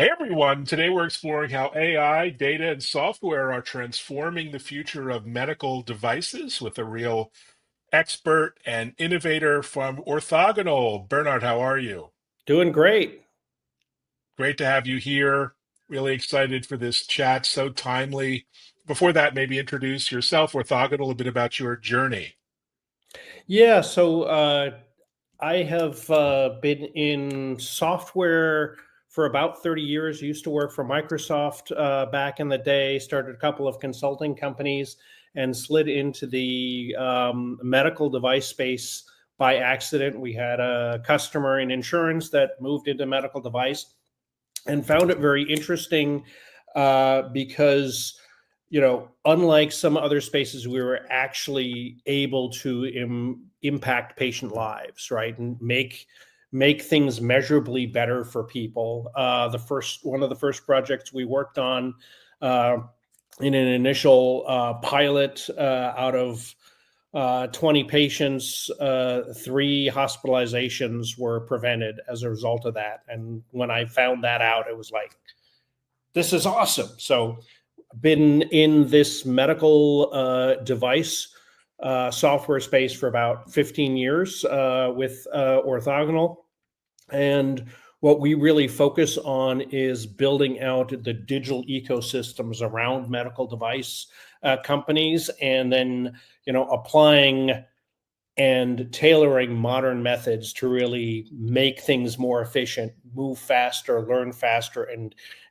Hey everyone, today we're exploring how AI, data, and software are transforming the future of medical devices with a real expert and innovator from Orthogonal. Bernhard, how are you? Doing great. Great to have you here. Really excited for this chat, so timely. Before that, maybe introduce yourself, Orthogonal, a bit about your journey. Yeah, I have been in software for about 30 years. Used to work for Microsoft back in the day, started a couple of consulting companies, and slid into the medical device space by accident. We had a customer in insurance that moved into medical device and found it very interesting because unlike some other spaces, we were actually able to impact patient lives, right, and make things measurably better for people. The first one of the first projects we worked on uh, in an initial pilot out of 20 patients, three hospitalizations were prevented as a result of that. And when I found that out, it was like, this is awesome. So, been in this medical device software space for about 15 years with Orthogonal. And what we really focus on is building out the digital ecosystems around medical device companies, and then applying and tailoring modern methods to really make things more efficient, move faster, learn faster,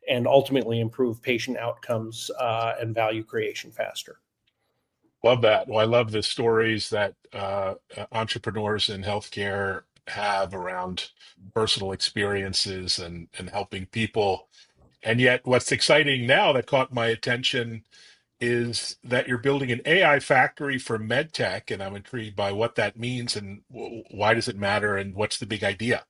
and ultimately improve patient outcomes and value creation faster. Love that. Well, I love the stories that entrepreneurs in healthcare have around personal experiences and helping people. And yet, what's exciting now that caught my attention is that you're building an AI factory for MedTech, and I'm intrigued by what that means and why does it matter and what's the big idea?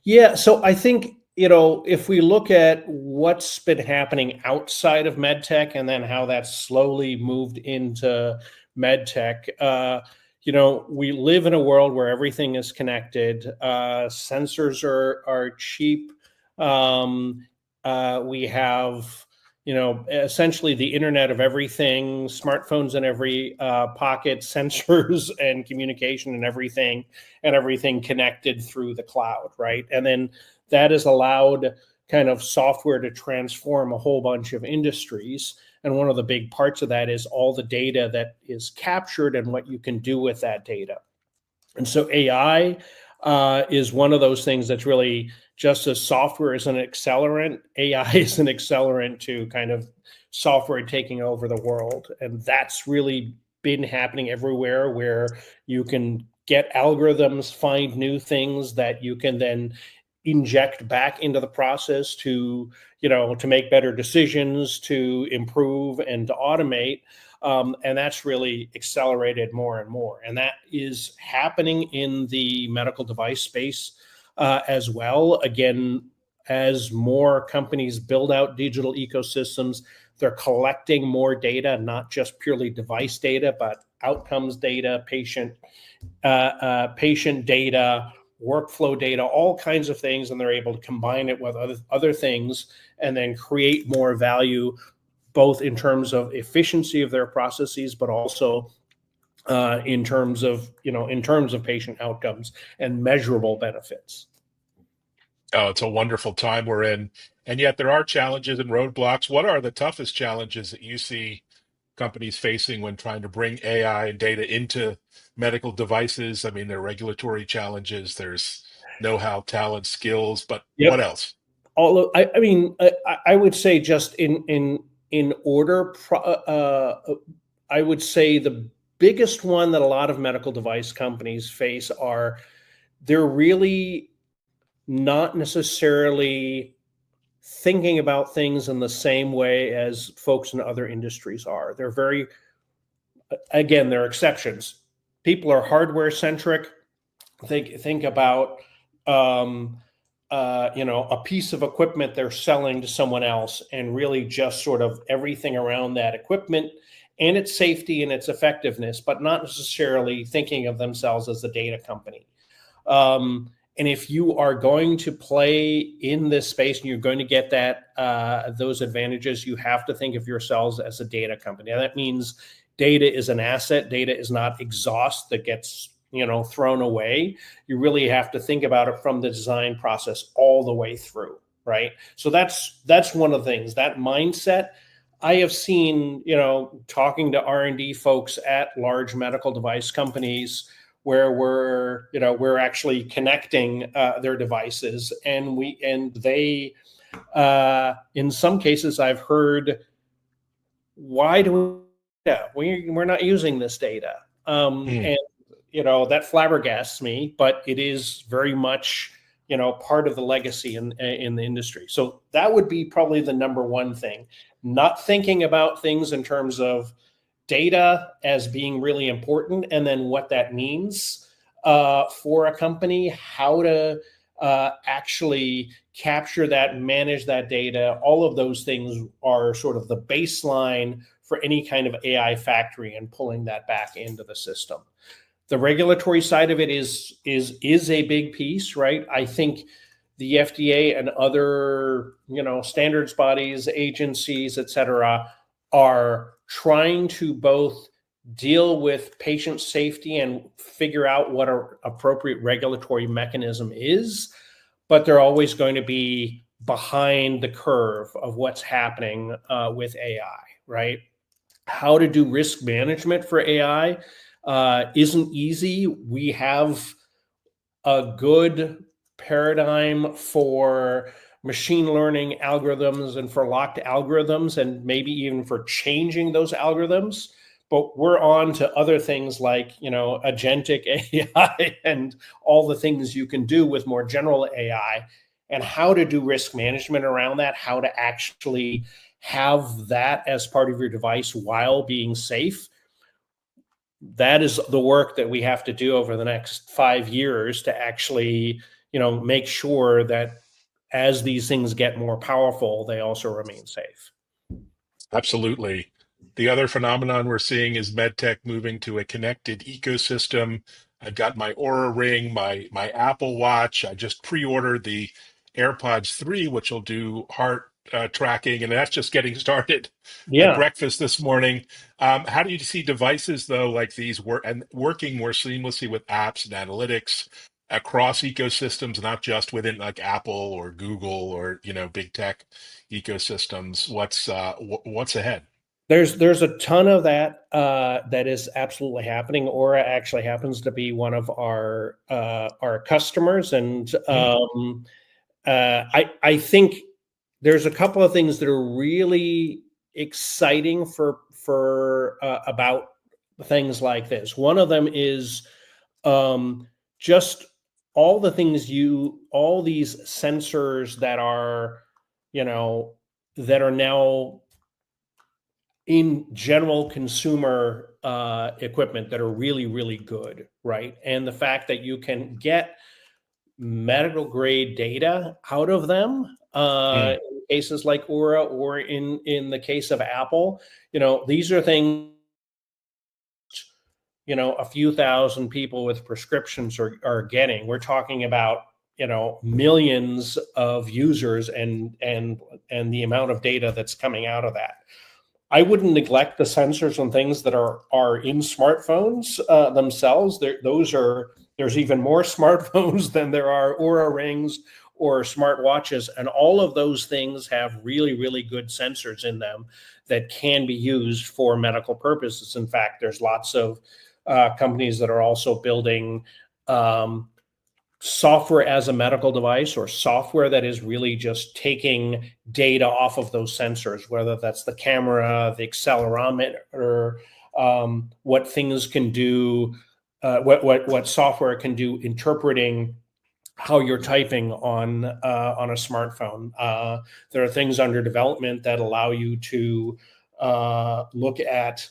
Yeah, so I think if we look at what's been happening outside of medtech and then how that's slowly moved into medtech, we live in a world where everything is connected. Sensors are cheap. We have essentially the internet of everything, smartphones in every pocket, sensors and communication and everything connected through the cloud, right? And then that has allowed kind of software to transform a whole bunch of industries. And one of the big parts of that is all the data that is captured and what you can do with that data. And so AI is one of those things that's really, just as software is an accelerant, AI is an accelerant to kind of software taking over the world. And that's really been happening everywhere, where you can get algorithms, find new things that you can then inject back into the process to make better decisions, to improve and to automate. And that's really accelerated more and more. And that is happening in the medical device space as well. Again, as more companies build out digital ecosystems, they're collecting more data, not just purely device data, but outcomes data, patient data, workflow data, all kinds of things, and they're able to combine it with other things and then create more value, both in terms of efficiency of their processes, but also in terms of patient outcomes and measurable benefits. Oh, it's a wonderful time we're in. And yet there are challenges and roadblocks. What are the toughest challenges that you see companies facing when trying to bring AI and data into medical devices? I mean, there are regulatory challenges, there's know-how, talent, skills, but what Yep. else? All of, I mean, I would say just in order. I would say the biggest one that a lot of medical device companies face are, they're really not necessarily thinking about things in the same way as folks in other industries are. They're very, again, there are exceptions. People are hardware centric. Think about a piece of equipment they're selling to someone else, and really just sort of everything around that equipment and its safety and its effectiveness, but not necessarily thinking of themselves as a data company. And if you are going to play in this space and you're going to get those advantages, you have to think of yourselves as a data company. Now, that means data is an asset. Data is not exhaust that gets thrown away. You really have to think about it from the design process all the way through, right? So that's one of the things. That mindset I have seen, talking to R&D folks at large medical device companies, where we're actually connecting their devices, and they in some cases I've heard, why do we're not using this data, and that flabbergasts me, but it is very much part of the legacy in the industry. So that would be probably the number one thing. Not thinking about things in terms of data as being really important, and then what that means for a company, how to actually capture that, manage that data. All of those things are sort of the baseline for any kind of AI factory, and pulling that back into the system. The regulatory side of it is a big piece, right? I think the FDA and other standards bodies, agencies, et cetera, are trying to both deal with patient safety and figure out what an appropriate regulatory mechanism is, but they're always going to be behind the curve of what's happening with AI, right? How to do risk management for AI isn't easy. We have a good paradigm for machine learning algorithms and for locked algorithms, and maybe even for changing those algorithms. But we're on to other things like, agentic AI and all the things you can do with more general AI, and how to do risk management around that, how to actually have that as part of your device while being safe. That is the work that we have to do over the next 5 years to actually, make sure that as these things get more powerful, they also remain safe. Absolutely. The other phenomenon we're seeing is MedTech moving to a connected ecosystem. I've got my Aura Ring, my Apple Watch. I just pre-ordered the AirPods 3, which will do heart tracking, and that's just getting started. At Yeah. breakfast this morning. How do you see devices though like these working more seamlessly with apps and analytics across ecosystems, not just within like Apple or Google or big tech ecosystems? What's ahead? There's a ton of that that is absolutely happening. Aura actually happens to be one of our customers, and I think there's a couple of things that are really exciting for about things like this. One of them is just all these sensors that are now in general consumer equipment that are really, really good, right? And the fact that you can get medical grade data out of them Mm, in cases like Aura, or in the case of Apple, these are things a few thousand people with prescriptions are getting. We're talking about millions of users, and the amount of data that's coming out of that. I wouldn't neglect the sensors and things that are in smartphones themselves. There's even more smartphones than there are Aura rings or smartwatches, and all of those things have really, really good sensors in them that can be used for medical purposes. In fact, there's lots of companies that are also building software as a medical device, or software that is really just taking data off of those sensors, whether that's the camera, the accelerometer, what things can do, what software can do interpreting how you're typing on a smartphone. There are things under development that allow you to look at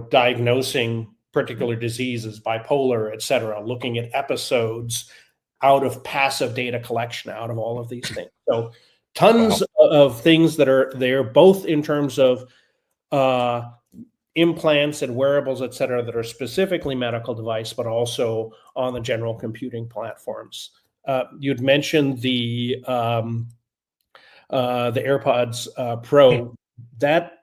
diagnosing particular diseases, bipolar, et cetera, looking at episodes out of passive data collection, out of all of these things. So tons wow. of things that are there, both in terms of implants and wearables, et cetera, that are specifically medical device, but also on the general computing platforms. You'd mentioned the AirPods Pro. That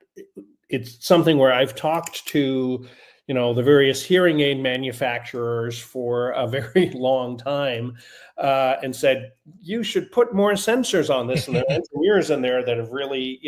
it's something where I've talked to, the various hearing aid manufacturers for a very long time, and said you should put more sensors on this, and there are engineers in there that have really,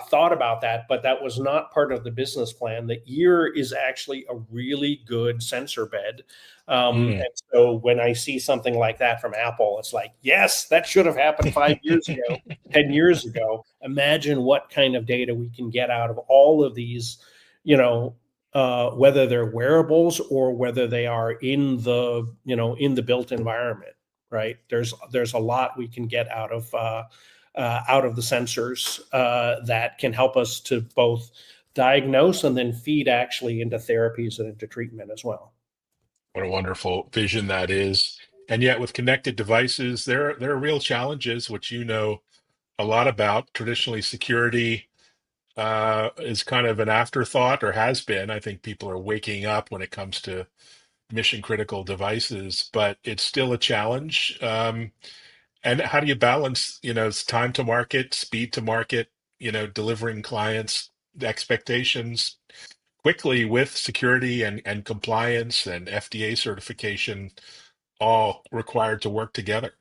thought about that, but that was not part of the business plan. The ear is actually a really good sensor bed. Mm. And so when I see something like that from Apple, it's like, yes, that should have happened 5 years ago, 10 years ago. Imagine what kind of data we can get out of all of these, whether they're wearables or whether they are in the built environment, right? There's a lot we can get out of the sensors that can help us to both diagnose and then feed actually into therapies and into treatment as well. What a wonderful vision that is. And yet, with connected devices, there are real challenges, which you know a lot about. Traditionally, security is kind of an afterthought, or has been. I think people are waking up when it comes to mission critical devices, but it's still a challenge. And how do you balance, it's time to market, speed to market, delivering clients' expectations quickly with security and compliance and FDA certification all required to work together?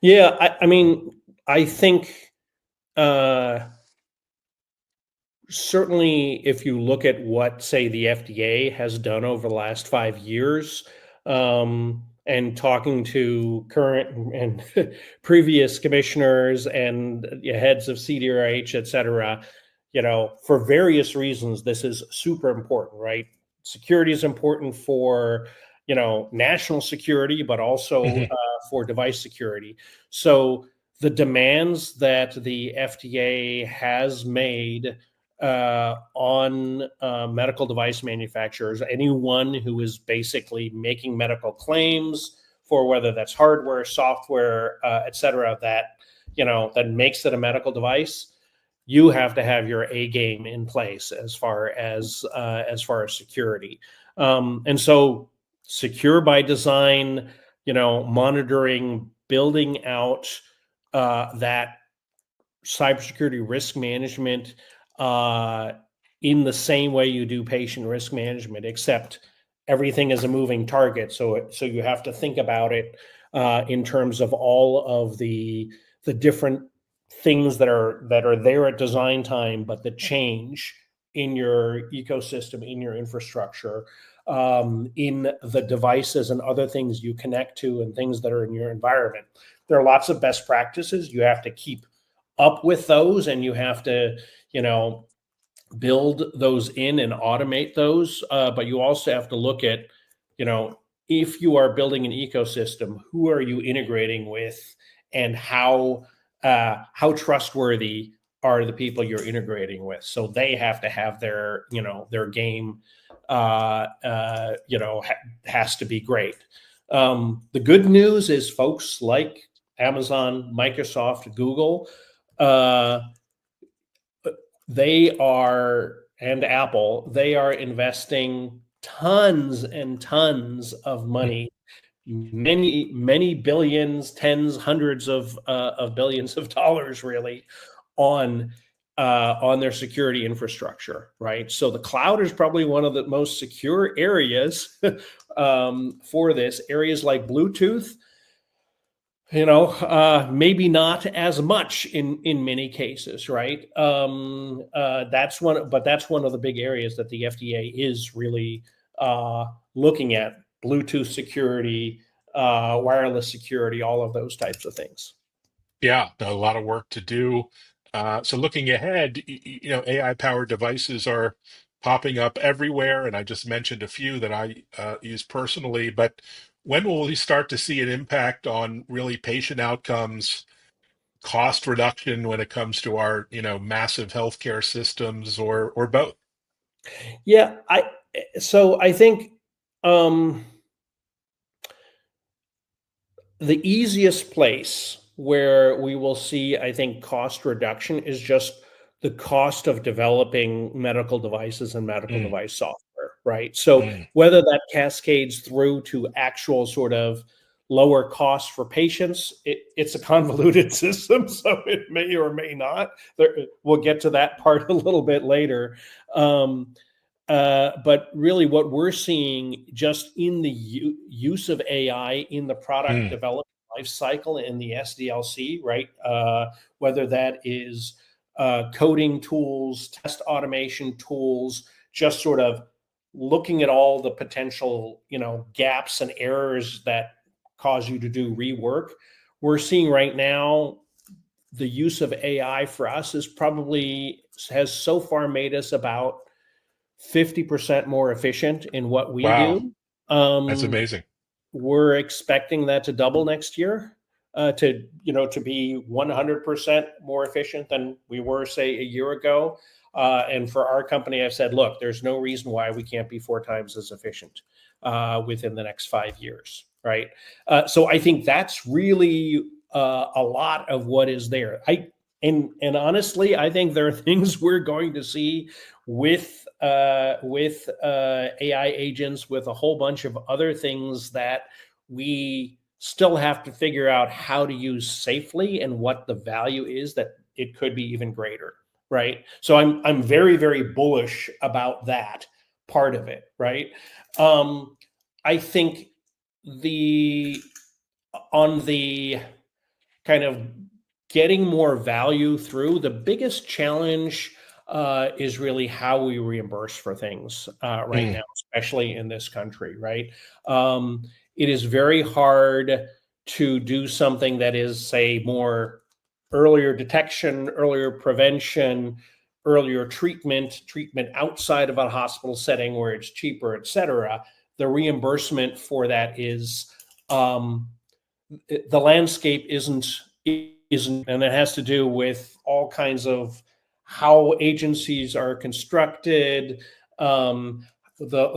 Yeah, I mean, I think certainly if you look at what, say, the FDA has done over the last 5 years, and talking to current and previous commissioners and heads of CDRH, et cetera, for various reasons, this is super important, right? Security is important for, national security, but also Mhm. for device security. So the demands that the FDA has made on medical device manufacturers, anyone who is basically making medical claims for whether that's hardware, software, et cetera, that makes it a medical device. You have to have your A game in place as far as security, and so secure by design, monitoring, building out that cybersecurity risk management uh, in the same way you do patient risk management, except everything is a moving target. So you have to think about it in terms of all of the different things that are there at design time, but that change in your ecosystem, in your infrastructure, in the devices and other things you connect to, and things that are in your environment. There are lots of best practices. You have to keep up with those, and you have to, you know, build those in and automate those. But you also have to look at, if you are building an ecosystem, who are you integrating with, and how trustworthy are the people you're integrating with? So they have to have their game, has to be great. The good news is folks like Amazon, Microsoft, Google, uh, and Apple, they are investing tons and tons of money, many, many billions, tens, hundreds of billions of dollars, really, on their security infrastructure, right? So the cloud is probably one of the most secure areas for this. Areas like Bluetooth, maybe not as much in many cases, right? That's one of the big areas that the FDA is really looking at: Bluetooth security, wireless security, all of those types of things. Yeah, a lot of work to do. So looking ahead, AI powered devices are popping up everywhere, and I just mentioned a few that I use personally. But when will we start to see an impact on really patient outcomes, cost reduction when it comes to our, massive healthcare systems, or both? Yeah, I think um, the easiest place where we will see, I think, cost reduction is just the cost of developing medical devices and medical Mm, device software, right? So mm, whether that cascades through to actual sort of lower costs for patients, it's a convoluted system, so it may or may not. We'll get to that part a little bit later. But really, what we're seeing just in the use of AI in the product mm. development life cycle in the SDLC, right? Whether that is coding tools, test automation tools, just sort of looking at all the potential, gaps and errors that cause you to do rework. We're seeing right now the use of AI for us has so far made us about 50% more efficient in what we Wow, do. that's Um, amazing. we're expecting that to double next year, to be 100% more efficient than we were, say, a year ago. And for our company, I've said, look, there's no reason why we can't be 4 times as efficient within the next 5 years, right? So I think that's really a lot of what is there. And honestly, I think there are things we're going to see with AI agents, with a whole bunch of other things that we still have to figure out how to use safely and what the value is that it could be even greater, right? So I'm very, very bullish about that part of it, right? I think the on the kind of getting more value through, the biggest challenge is really how we reimburse for things right Mm, now, especially in this country, right? It is very hard to do something that is, say, more earlier detection, earlier prevention, earlier treatment outside of a hospital setting where it's cheaper, et cetera. The reimbursement for that is the landscape isn't, and it has to do with all kinds of how agencies are constructed, the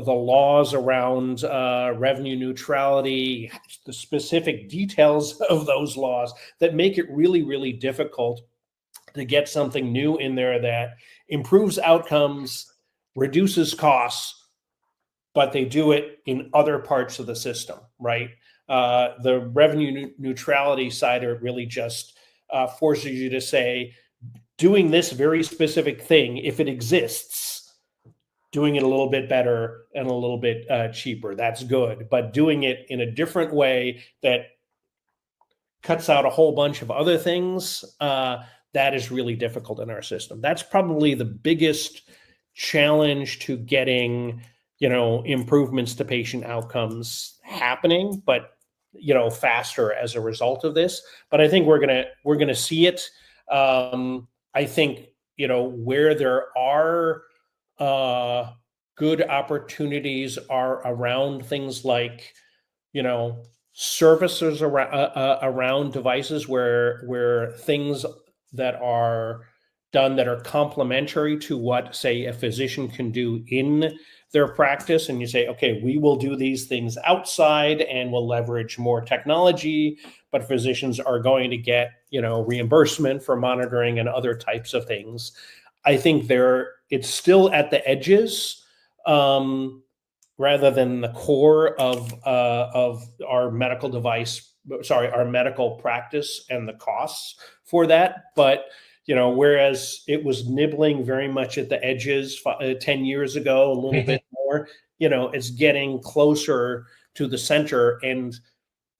laws around revenue neutrality, the specific details of those laws that make it really, really difficult to get something new in there that improves outcomes, reduces costs, but they do it in other parts of the system, right? The revenue neutrality side of it really just forces you to say, doing this very specific thing, if it exists, doing it a little bit better and a little bit cheaper, that's good. But doing it in a different way that cuts out a whole bunch of other things, that is really difficult in our system. That's probably the biggest challenge to getting, improvements to patient outcomes happening, but faster as a result of this. But I think we're gonna see it. I think where there are good opportunities are around things like services around devices where things that are done that are complementary to what, say, a physician can do in their practice, and you say, okay, we will do these things outside and we'll leverage more technology, but physicians are going to get reimbursement for monitoring and other types of things. I think it's still at the edges, rather than the core of our medical our medical practice and the costs for that. But whereas it was nibbling very much at the edges 10 years ago, a little bit more, it's getting closer to the center, and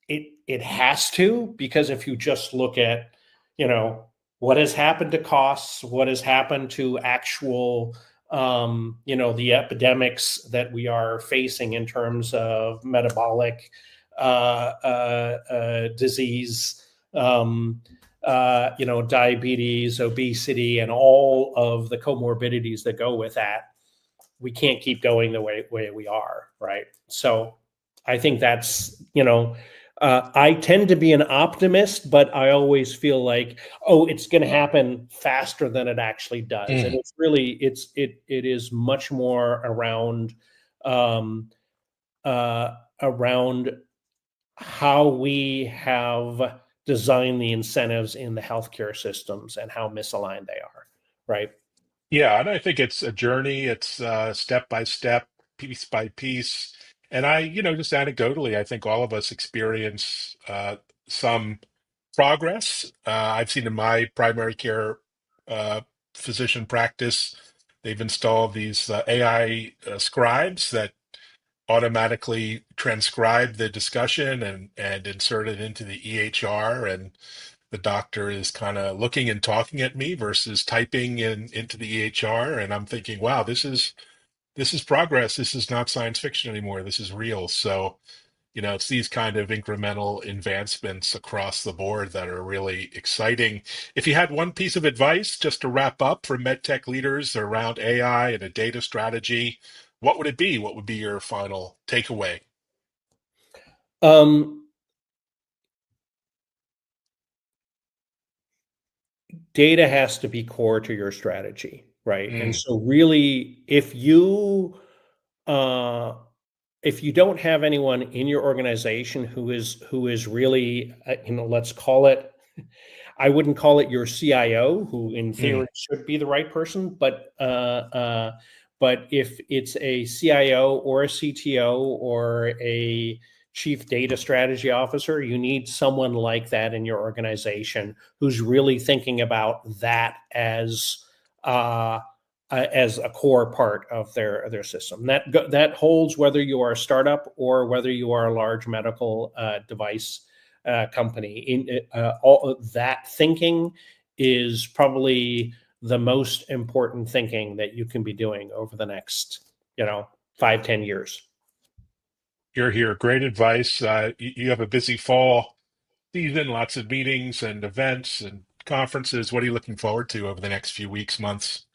it has to, because if you just look at what has happened to costs, what has happened to actual the epidemics that we are facing in terms of metabolic disease, diabetes, obesity, and all of the comorbidities that go with that. We can't keep going the way we are, right? So I think that's, I tend to be an optimist, but I always feel like, oh, it's going to happen faster than it actually does. And mm. it's really, it is much more um, around how we have designed the incentives in the healthcare systems and how misaligned they are. right? Yeah, and I think it's a journey. It's step by step, piece by piece. And just anecdotally, I think all of us experience some progress. I've seen in my primary care uh, physician practice, they've installed these AI scribes that automatically transcribe the discussion and insert it into the EHR, and the doctor is kind of looking and talking at me versus typing in into the EHR, and I'm thinking, wow, this is progress. This is not science fiction anymore. This is real. So, it's these kind of incremental advancements across the board that are really exciting. If you had one piece of advice just to wrap up for MedTech leaders around AI and a data strategy, what would it be? What would be your final takeaway? Um, Data has to be core to your strategy, right? And Mm, so really, uh, if you don't have anyone in your organization who is really, let's call it, I wouldn't call it your CIO, who in mm. theory should be the right person, but if it's a CIO or a CTO or a chief data strategy officer, you need someone like that in your organization who's really thinking about that uh, as a core part of their system. That holds whether you are a startup or whether you are a large medical device company. All that thinking is probably the most important thinking that you can be doing over the next, 5, 10 years. You're here. Great advice. You have a busy fall season, lots of meetings and events and conferences. What are you looking forward to over the next few weeks, months?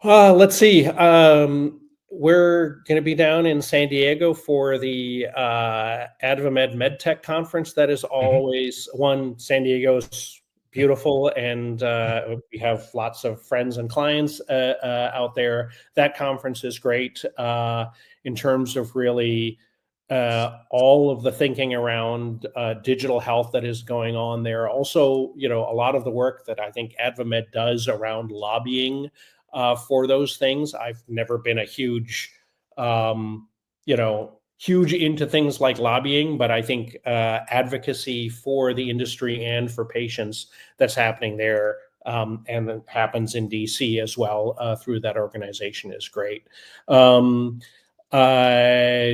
Let's see. We're going to be down in San Diego for the AdvaMed MedTech conference. That is Hmm. always one. San Diego's beautiful, and we have lots of friends and clients out there. That conference is great in terms of really all of the thinking around digital health that is going on there. Also, a lot of the work that I think AdvaMed does around lobbying for those things. I've never been a huge into things like lobbying, but I think advocacy for the industry and for patients that's happening there and it happens in DC as well through that organization is great. Um, uh,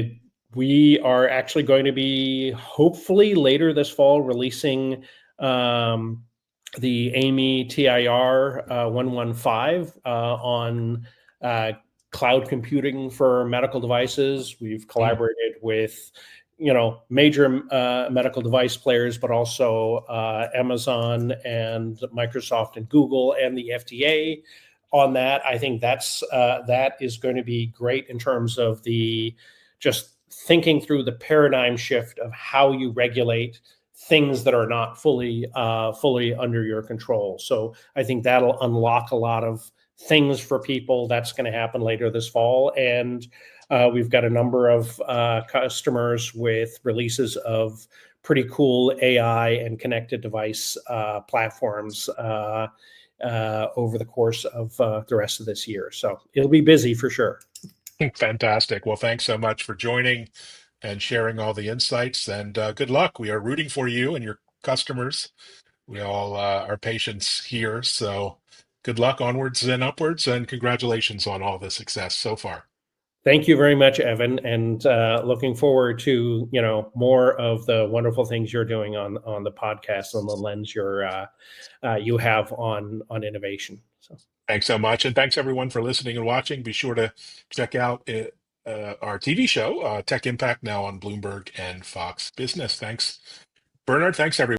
we are actually going to be hopefully later this fall releasing um, the Amy TIR 115 on uh, cloud computing for medical devices. We've Mm. collaborated with major medical device players, but also Amazon and Microsoft and Google and the FDA on that. I think that is going to be great in terms of the just thinking through the paradigm shift of how you regulate things that are not fully under your control. So I think that'll unlock a lot of things for people. That's going to happen later this fall, and we've got a number of customers with releases of pretty cool AI and connected device platforms over the course of the rest of this year. So it'll be busy for sure. Fantastic. Well, thanks so much for joining and sharing all the insights, and good luck. We are rooting for you and your customers. We all are patients here. So good luck onwards and upwards, and congratulations on all the success so far. Thank you very much, Evan, and looking forward to more of the wonderful things you're doing on the podcast and the lens you have on innovation. So Thanks so much. And thanks everyone for listening and watching. Be sure to check out our TV show, Tech Impact, now on Bloomberg and Fox Business. Thanks, Bernhard. Thanks, everyone.